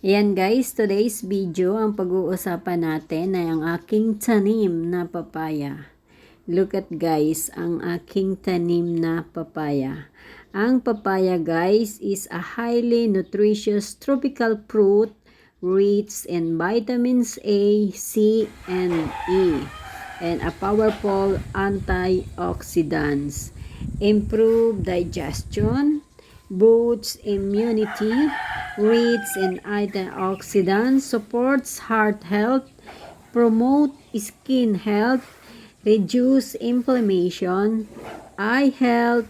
Ayan guys, today's video, ang pag-uusapan natin ay ang aking tanim na papaya. Look at guys, ang aking tanim na papaya. Ang papaya guys is a highly nutritious tropical fruit rich in vitamins A, C, and E, and a powerful antioxidants. Improve digestion, boosts immunity, rich in antioxidants, supports heart health, promote skin health, reduce inflammation, eye health.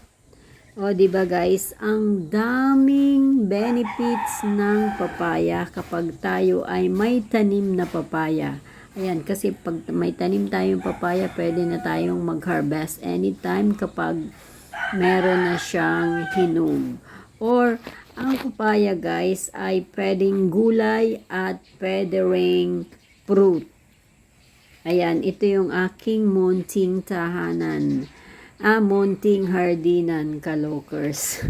O di ba guys, ang daming benefits ng papaya kapag tayo ay may tanim na papaya. Ayan, kasi pag may tanim tayong papaya, pwede na tayong mag-harvest anytime kapag meron na siyang hinog. Or, ang papaya guys ay pwedeng gulay at pwede ring fruit. Ayan, ito yung aking munting tahanan. Munting hardinan, kalokers.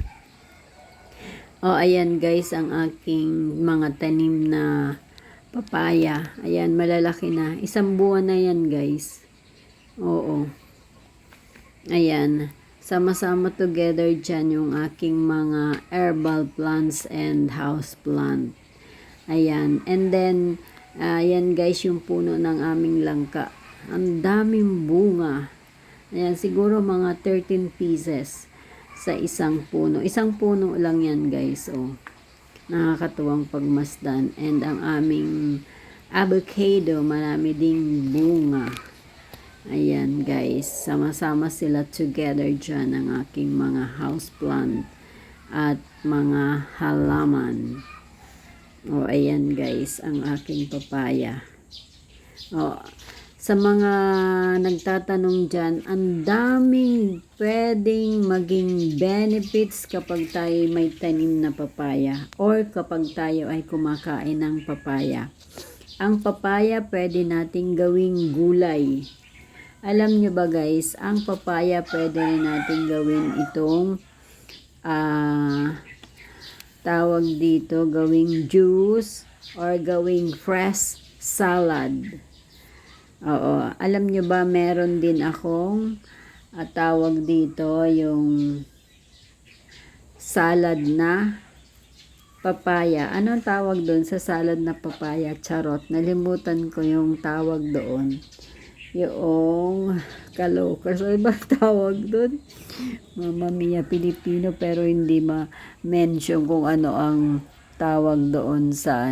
Ayan guys, ang aking mga tanim na papaya. Ayan, malalaki na. Isang buwan na yan guys. Oo. Ayan. Sama-sama together dyan yung aking mga herbal plants and house plant. Ayan. And then, ayan guys, yung puno ng aming langka. Ang daming bunga. Ayan, siguro mga 13 pieces sa isang puno. Isang puno lang yan guys. Nakakatuwang pagmasdan. And ang aming avocado, marami ding bunga. Ayan guys, sama-sama sila together dyan ang aking mga houseplant at mga halaman. Ayan guys, ang aking papaya. Sa mga nagtatanong dyan, ang daming pwedeng maging benefits kapag tayo may tanim na papaya or kapag tayo ay kumakain ng papaya. Ang papaya pwede nating gawing gulay. Alam nyo ba guys, ang papaya pwede rin natin gawin itong tawag dito, gawing juice or gawing fresh salad. Alam nyo ba meron din akong tawag dito yung salad na papaya. Anong tawag doon sa salad na papaya? Charot, nalimutan ko yung tawag doon. Yung kalokers, o ibang tawag doon. Mamma Mia, Pilipino, pero hindi ma-mention kung ano ang tawag doon sa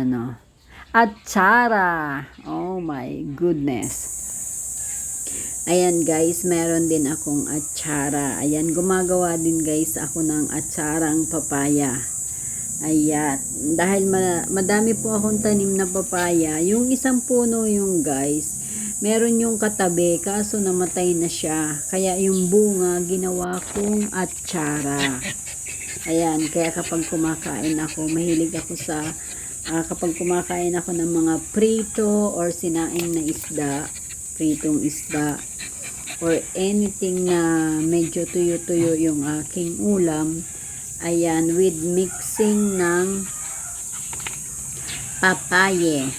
atsara. Oh my goodness. Ayan guys, meron din akong atsara. Ayan, gumagawa din guys ako ng atsarang papaya. Ayan, dahil madami po akong tanim na papaya. Yung isang puno yung guys, meron yung katabi, kaso namatay na siya. Kaya yung bunga, ginawa kong atsara. Ayan, kaya kapag kumakain ako, mahilig ako sa, kapag kumakain ako ng mga prito or sinaing na isda, pritong isda, or anything na medyo tuyo-tuyo yung aking ulam, ayan, with mixing ng papaye.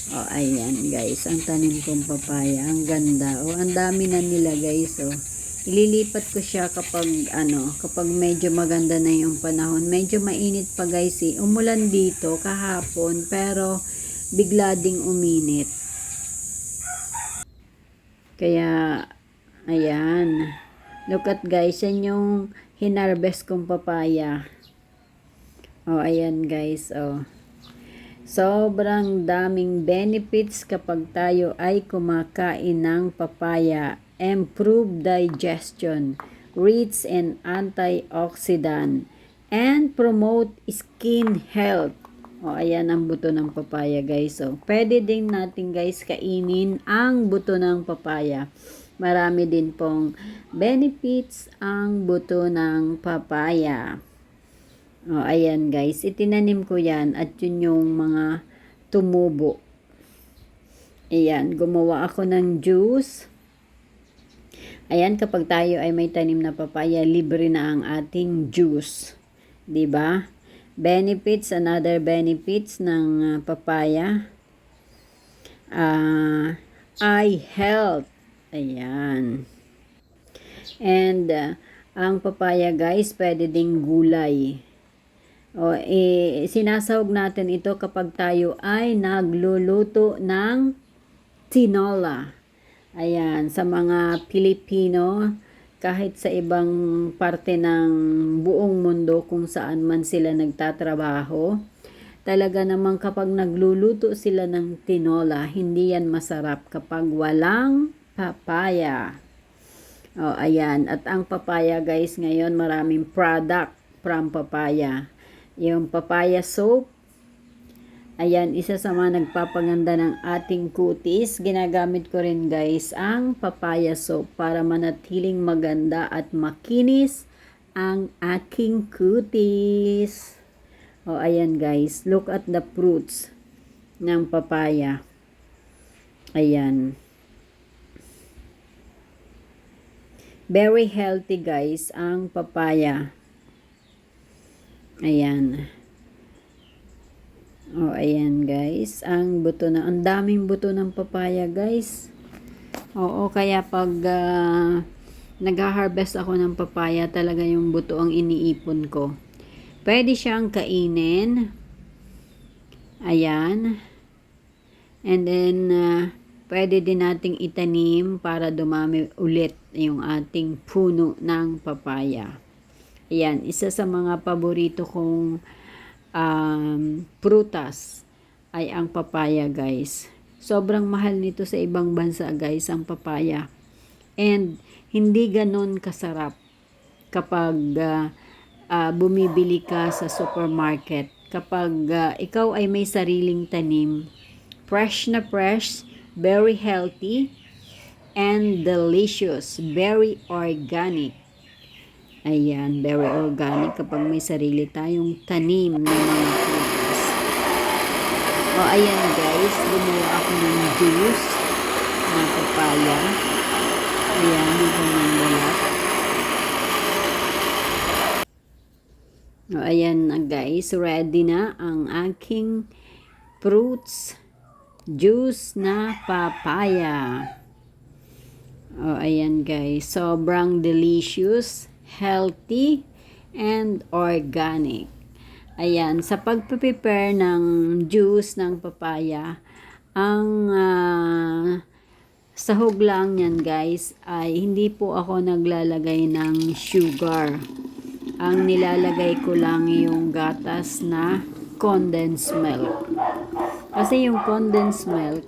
Ayan guys, ang tanim kong papaya, ang ganda. Ang dami na nila guys. Ililipat ko siya kapag kapag medyo maganda na yung panahon. Medyo mainit pa guys Umulan dito kahapon, pero bigla ding uminit. Kaya ayan. Look at guys, yan yung hinarvest kong papaya. Ayan guys, sobrang daming benefits kapag tayo ay kumakain ng papaya. Improve digestion, rich in antioxidant, and promote skin health. Ayan ang buto ng papaya guys. Pwede din natin guys kainin ang buto ng papaya. Marami din pong benefits ang buto ng papaya. Ayan guys, itinanim ko yan at yun yung mga tumubo. Ayan, gumawa ako ng juice. Ayan, kapag tayo ay may tanim na papaya, libre na ang ating juice. 'Di ba? benefits, another benefits ng papaya. Eye health. Ayan. And ang papaya guys, pwede ding gulay. Sinasahog natin ito kapag tayo ay nagluluto ng tinola. Ayan, sa mga Pilipino, kahit sa ibang parte ng buong mundo kung saan man sila nagtatrabaho, talaga namang kapag nagluluto sila ng tinola, hindi yan masarap kapag walang papaya. Ayan. At ang papaya guys, ngayon maraming product from papaya. Yung papaya soap, ayan, isa sa mga nagpapaganda ng ating kutis. Ginagamit ko rin guys ang papaya soap para manatiling maganda at makinis ang aking kutis. Ayan guys, look at the fruits ng papaya. Ayan. Very healthy guys ang papaya. Ayan. Ayan guys, ang daming buto ng papaya guys. Kaya pag nag-harvest ako ng papaya, talaga yung buto ang iniipon ko. Pwede siyang kainin. Ayan. And then, pwede din nating itanim para dumami ulit yung ating puno ng papaya. Ayan, isa sa mga paborito kong prutas ay ang papaya guys. Sobrang mahal nito sa ibang bansa guys ang papaya. And hindi ganon kasarap kapag bumibili ka sa supermarket. Kapag ikaw ay may sariling tanim, fresh na fresh, very healthy, and delicious, very organic. Ayan, very organic kapag may sarili tayong tanim ng mga prutas. Ayan guys, gumawa ako ng juice na papaya. Ayan, ito ng balat. Ayan na guys, ready na ang aking fruits juice na papaya. Ayan guys, sobrang delicious, healthy, and organic. Ayan, sa pag-prepare ng juice ng papaya, ang sahog lang yan guys, ay hindi po ako naglalagay ng sugar. Ang nilalagay ko lang yung gatas na condensed milk. Kasi yung condensed milk,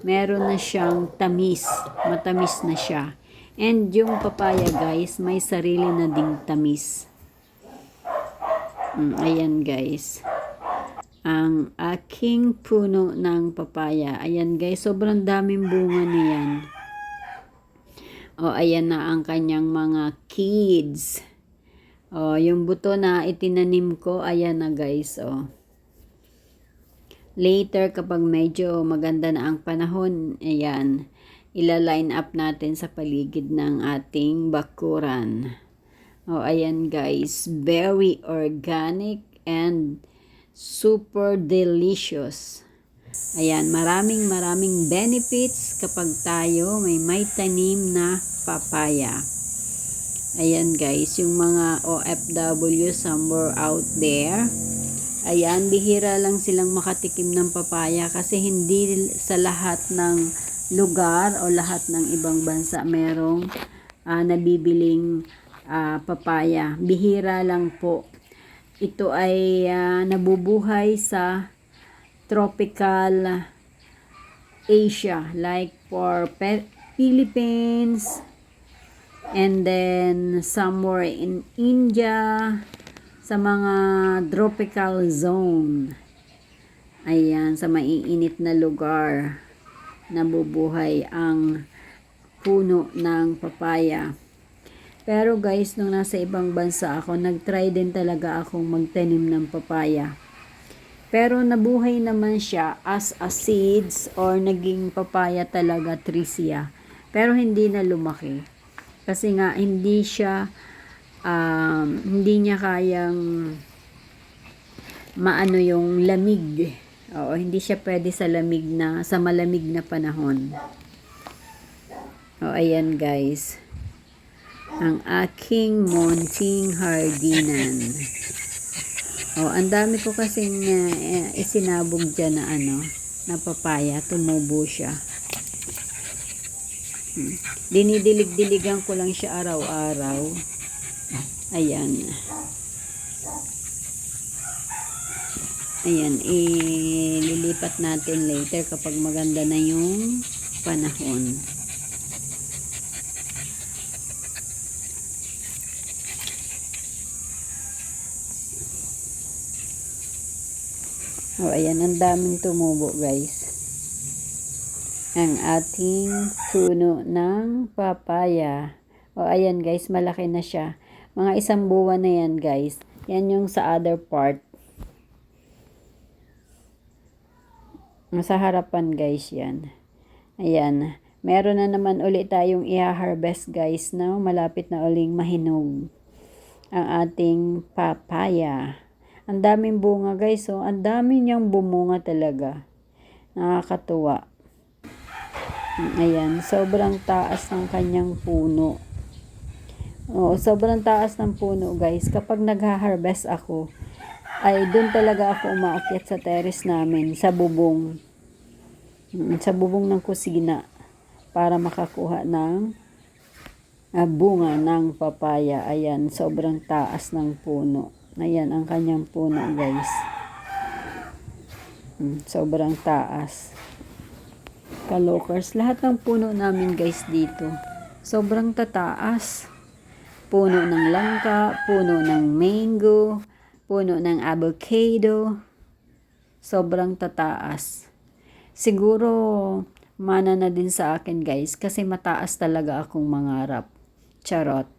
meron na siyang tamis, matamis na siya. And yung papaya guys, may sarili na ding tamis. Ayan guys. Ang aking puno ng papaya. Ayan guys, sobrang daming bunga niyan. Ayan na ang kanyang mga kids. Yung buto na itinanim ko, ayan na guys. Later, kapag medyo maganda na ang panahon, ayan, ila-line up natin sa paligid ng ating bakuran. Ayan guys, very organic and super delicious. Ayan, maraming benefits kapag tayo may tanim na papaya. Ayan guys, yung mga OFW somewhere out there, ayan, bihira lang silang makatikim ng papaya kasi hindi sa lahat ng lugar o lahat ng ibang bansa merong nabibiling papaya. Bihira lang po. Ito ay nabubuhay sa tropical Asia, like for Philippines, and then somewhere in India, sa mga tropical zone. Ayan, sa maiinit na lugar nabubuhay ang puno ng papaya. Pero guys, nung nasa ibang bansa ako, nagtry din talaga akong magtanim ng papaya. Pero nabuhay naman siya as a seeds or naging papaya talaga tree siya. Pero hindi na lumaki. Kasi nga hindi niya kayang maano yung lamig. Oo, hindi siya pwede sa malamig na panahon. O, ayan guys. Ang aking munting hardinan. O, ang dami ko kasing isinabog dyan na na papaya. Tumubo siya. Dinidilig-diligan ko lang siya araw-araw. Ayan. Ayan, ililipat natin later kapag maganda na yung panahon. Oh, ayan, ang daming tumubo, guys. Ang ating puno ng papaya. Oh, ayan, guys, malaki na siya. Mga 1 buwan na yan, guys. Yan yung sa other part. Sa harapan, guys, yan. Ayan. Meron na naman ulit tayong i-harvest, guys, na malapit na uling mahinog ang ating papaya. Ang daming bunga, guys. So, ang dami niyang bumunga talaga. Nakakatuwa. Ayan. Sobrang taas ng kanyang puno. Oo, sobrang taas ng puno, guys. Kapag nagha-harvest ako, ay doon talaga ako umaakyat sa terrace namin, sa bubong ng kusina para makakuha ng bunga ng papaya. Ayan, sobrang taas ng puno. Ayan ang kanyang puno, guys. Sobrang taas. Kalokers, lahat ng puno namin, guys, dito sobrang tataas. Puno ng langka, puno ng mango, puno ng avocado. Sobrang tataas. Siguro, mana na din sa akin, guys, kasi mataas talaga akong mangarap. Charot.